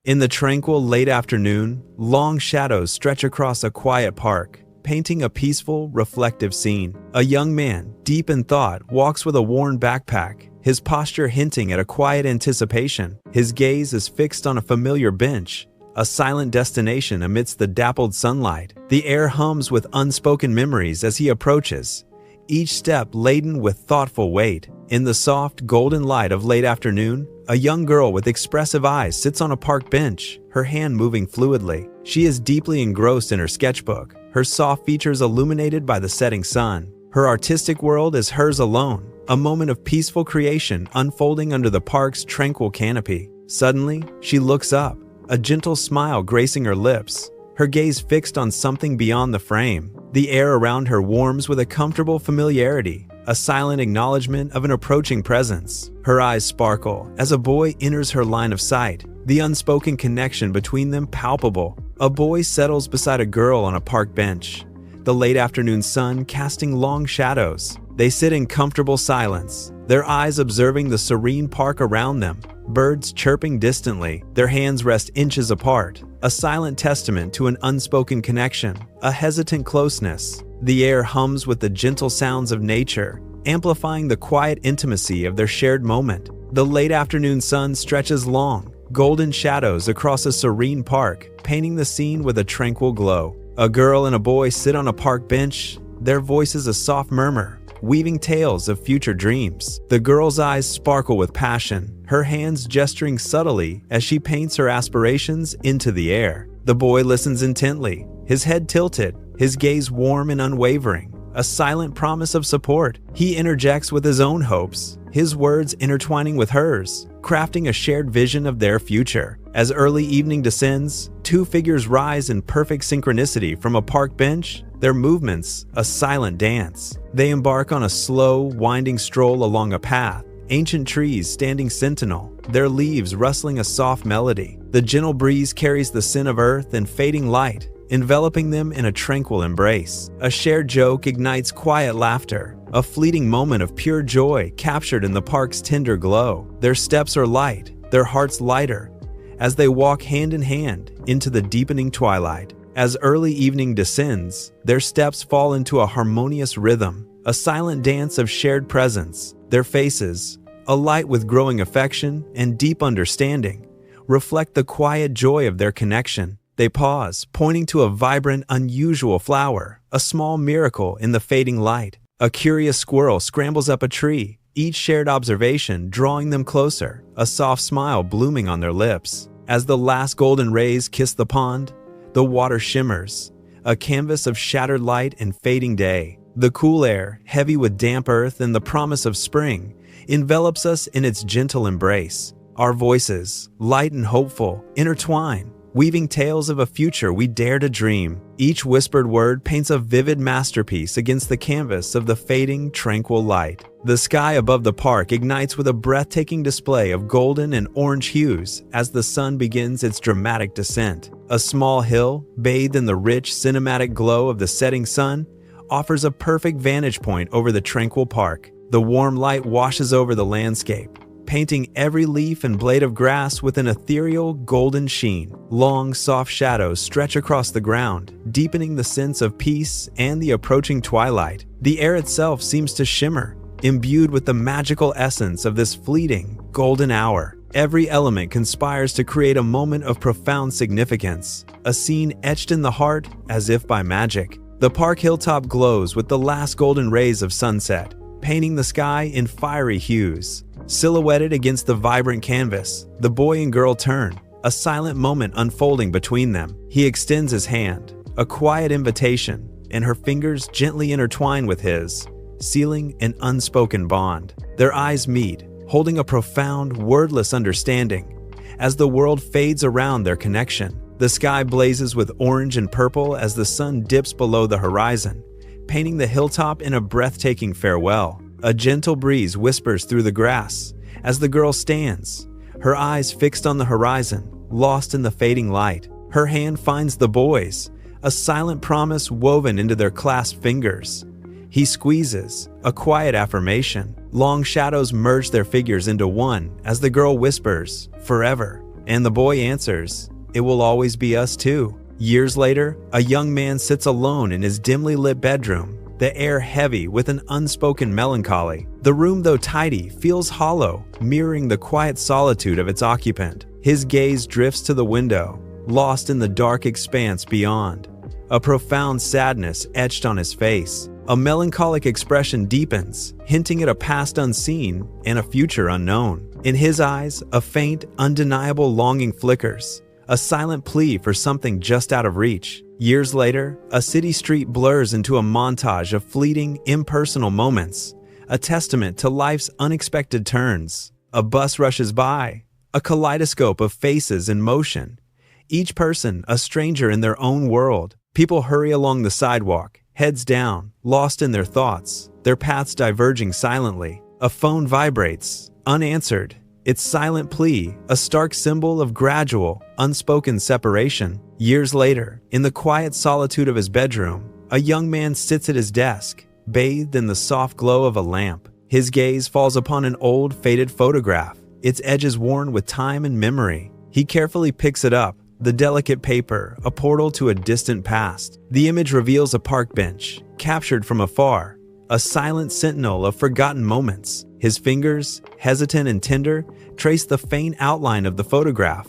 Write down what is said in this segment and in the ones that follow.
In the tranquil late afternoon, long shadows stretch across a quiet park, painting a peaceful, reflective scene. A young man, deep in thought, walks with a worn backpack, his posture hinting at a quiet anticipation. His gaze is fixed on a familiar bench, a silent destination amidst the dappled sunlight. The air hums with unspoken memories as he approaches, each step laden with thoughtful weight. In the soft, golden light of late afternoon, a young girl with expressive eyes sits on a park bench, her hand moving fluidly. She is deeply engrossed in her sketchbook, her soft features illuminated by the setting sun. Her artistic world is hers alone, a moment of peaceful creation unfolding under the park's tranquil canopy. Suddenly, she looks up, a gentle smile gracing her lips, her gaze fixed on something beyond the frame. The air around her warms with a comfortable familiarity, a silent acknowledgement of an approaching presence. Her eyes sparkle as a boy enters her line of sight, the unspoken connection between them palpable. A boy settles beside a girl on a park bench, the late afternoon sun casting long shadows. They sit in comfortable silence, their eyes observing the serene park around them, birds chirping distantly. Their hands rest inches apart, a silent testament to an unspoken connection, a hesitant closeness. The air hums with the gentle sounds of nature, amplifying the quiet intimacy of their shared moment. The late afternoon sun stretches long, golden shadows across a serene park, painting the scene with a tranquil glow. A girl and a boy sit on a park bench, their voices a soft murmur, weaving tales of future dreams. The girl's eyes sparkle with passion, her hands gesturing subtly as she paints her aspirations into the air. The boy listens intently, his head tilted, his gaze warm and unwavering, a silent promise of support. He interjects with his own hopes, his words intertwining with hers, crafting a shared vision of their future. As early evening descends, two figures rise in perfect synchronicity from a park bench, their movements a silent dance. They embark on a slow, winding stroll along a path, ancient trees standing sentinel, their leaves rustling a soft melody. The gentle breeze carries the scent of earth and fading light, enveloping them in a tranquil embrace. A shared joke ignites quiet laughter, a fleeting moment of pure joy captured in the park's tender glow. Their steps are light, their hearts lighter, as they walk hand in hand into the deepening twilight. As early evening descends, their steps fall into a harmonious rhythm, a silent dance of shared presence. Their faces, alight with growing affection and deep understanding, reflect the quiet joy of their connection. They pause, pointing to a vibrant, unusual flower, a small miracle in the fading light. A curious squirrel scrambles up a tree, each shared observation drawing them closer, a soft smile blooming on their lips. As the last golden rays kiss the pond, the water shimmers, a canvas of shattered light and fading day. The cool air, heavy with damp earth and the promise of spring, envelops us in its gentle embrace. Our voices, light and hopeful, intertwine, weaving tales of a future we dare to dream. Each whispered word paints a vivid masterpiece against the canvas of the fading, tranquil light. The sky above the park ignites with a breathtaking display of golden and orange hues as the sun begins its dramatic descent. A small hill, bathed in the rich, cinematic glow of the setting sun, offers a perfect vantage point over the tranquil park. The warm light washes over the landscape, painting every leaf and blade of grass with an ethereal golden sheen. Long, soft shadows stretch across the ground, deepening the sense of peace and the approaching twilight. The air itself seems to shimmer, imbued with the magical essence of this fleeting, golden hour. Every element conspires to create a moment of profound significance, a scene etched in the heart as if by magic. The park hilltop glows with the last golden rays of sunset, painting the sky in fiery hues. Silhouetted against the vibrant canvas, the boy and girl turn, a silent moment unfolding between them. He extends his hand, a quiet invitation, and her fingers gently intertwine with his, sealing an unspoken bond. Their eyes meet, holding a profound, wordless understanding. As the world fades around their connection, the sky blazes with orange and purple as the sun dips below the horizon, painting the hilltop in a breathtaking farewell. A gentle breeze whispers through the grass as the girl stands, her eyes fixed on the horizon, lost in the fading light. Her hand finds the boy's, a silent promise woven into their clasped fingers. He squeezes, a quiet affirmation. Long shadows merge their figures into one as the girl whispers, "Forever," And the boy answers, "It will always be us too." Years later, a young man sits alone in his dimly lit bedroom, the air heavy with an unspoken melancholy. The room, though tidy, feels hollow, mirroring the quiet solitude of its occupant. His gaze drifts to the window, lost in the dark expanse beyond. A profound sadness etched on his face. A melancholic expression deepens, hinting at a past unseen and a future unknown. In his eyes, a faint, undeniable longing flickers, a silent plea for something just out of reach. Years later, a city street blurs into a montage of fleeting, impersonal moments, a testament to life's unexpected turns. A bus rushes by, a kaleidoscope of faces in motion, each person a stranger in their own world. People hurry along the sidewalk, heads down, lost in their thoughts, their paths diverging silently. A phone vibrates, unanswered, its silent plea a stark symbol of gradual, unspoken separation. Years later, in the quiet solitude of his bedroom, a young man sits at his desk, bathed in the soft glow of a lamp. His gaze falls upon an old, faded photograph, its edges worn with time and memory. He carefully picks it up, the delicate paper, a portal to a distant past. The image reveals a park bench, captured from afar, a silent sentinel of forgotten moments. His fingers, hesitant and tender, trace the faint outline of the photograph,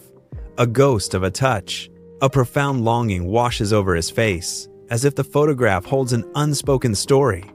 a ghost of a touch. A profound longing washes over his face, as if the photograph holds an unspoken story,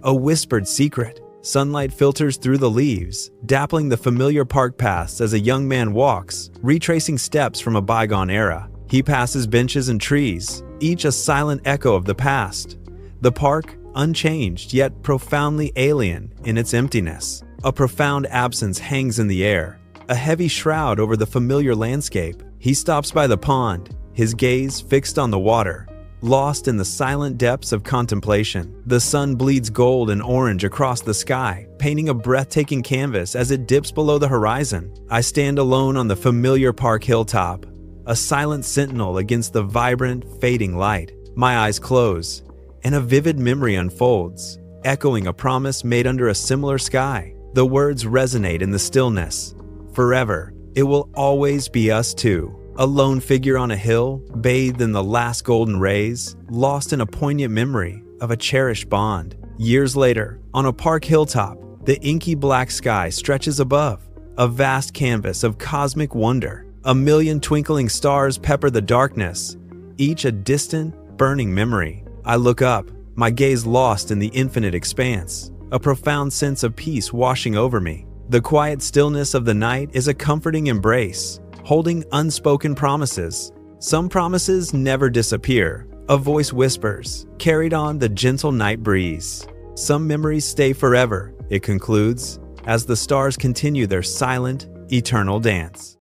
a whispered secret. Sunlight filters through the leaves, dappling the familiar park paths as a young man walks, retracing steps from a bygone era. He passes benches and trees, each a silent echo of the past. The park, unchanged yet profoundly alien in its emptiness. A profound absence hangs in the air, a heavy shroud over the familiar landscape. He stops by the pond, his gaze fixed on the water, lost in the silent depths of contemplation. The sun bleeds gold and orange across the sky, painting a breathtaking canvas as it dips below the horizon. I stand alone on the familiar park hilltop, a silent sentinel against the vibrant, fading light. My eyes close, and a vivid memory unfolds, echoing a promise made under a similar sky. The words resonate in the stillness. Forever, it will always be us two. A lone figure on a hill, bathed in the last golden rays, lost in a poignant memory of a cherished bond. Years later, on a park hilltop, the inky black sky stretches above, a vast canvas of cosmic wonder. A million twinkling stars pepper the darkness, each a distant, burning memory. I look up, my gaze lost in the infinite expanse, a profound sense of peace washing over me. The quiet stillness of the night is a comforting embrace, holding unspoken promises. Some promises never disappear. A voice whispers, carried on the gentle night breeze. Some memories stay forever, it concludes, as the stars continue their silent, eternal dance.